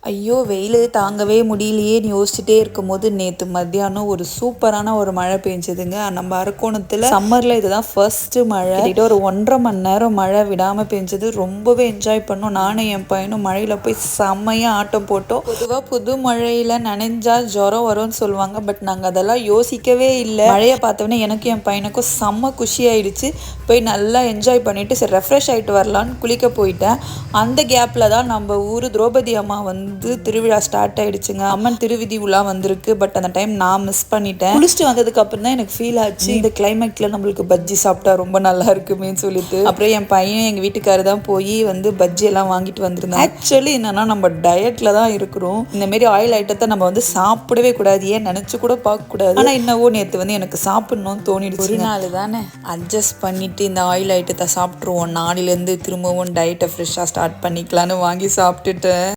ஐயோ! வெயிலு தாங்கவே முடியலையேன்னு யோசிச்சுட்டே இருக்கும்போது, நேத்து மத்தியானம் ஒரு சூப்பரான ஒரு மழை பெஞ்சதுங்க. நம்ம அரக்கோணத்துல சம்மர்ல இதுதான் ஃபர்ஸ்ட்டு மழை. கிட்டத்தட்ட ஒரு 1½ மணி நேரம் மழை விடாம பெஞ்சது. ரொம்பவே என்ஜாய் பண்ணோம். நானும் என் பையனும் மழையில போய் செம்மையா ஆட்டம் போட்டோம். பொதுவா புது மழையில நனைஞ்சா ஜுரம் வரும்னு சொல்லுவாங்க. பட் நாங்க அதெல்லாம் யோசிக்கவே இல்ல. மழைய பார்த்தோனே எனக்கும் என் பையனுக்கும் செம்ம குஷி ஆயிடுச்சு. போய் நல்லா என்ஜாய் பண்ணிட்டு, சரி ரெஃப்ரெஷ் ஆயிட்டு வரலான்னு குளிக்க போயிட்டேன். அந்த கேப்ல தான் நம்ம ஊரு திரௌபதி அம்மா திருவிழா ஸ்டார்ட் ஆயிடுச்சுங்க. அம்மன் திருவிதி உலா வந்திருக்கு. பட் அந்த டைம் நான் மிஸ் பண்ணிட்டேன். குளிச்சுட்டு வந்ததுக்கு அப்புறம் தான் எனக்கு ஃபீல் ஆச்சு, இந்த கிளைமேட்ல நம்மளுக்கு பஜ்ஜி சாப்பிட்டா ரொம்ப நல்லா இருக்குமேன்னு சொல்லிட்டு. அப்புறம் என் பையன் எங்க வீட்டுக்காரர் தான் போய் பஜ்ஜி எல்லாம் வாங்கிட்டு வந்திருந்தாங்க. ஆக்சுவலி என்னன்னா, நம்ம டயட்ல தான் இருக்கிறோம். இந்த மாதிரி ஆயில் ஐட்டத்தை நம்ம சாப்பிடவே கூடாது, ஏன் நினைச்சு கூட பார்க்க கூடாது. ஆனா என்னவோ நேத்து எனக்கு சாப்பிடணும்னு தோணிடுச்சு. ஒரு நாள் தானே அட்ஜஸ்ட் பண்ணிட்டு இந்த ஆயில் ஐட்டத்தை சாப்பிட்டுருவோம், நாளையிலேருந்து திரும்பவும் டயட்டை ஃப்ரெஷ்ஷாக ஸ்டார்ட் பண்ணிக்கலான்னு வாங்கி சாப்பிட்டுட்டேன்.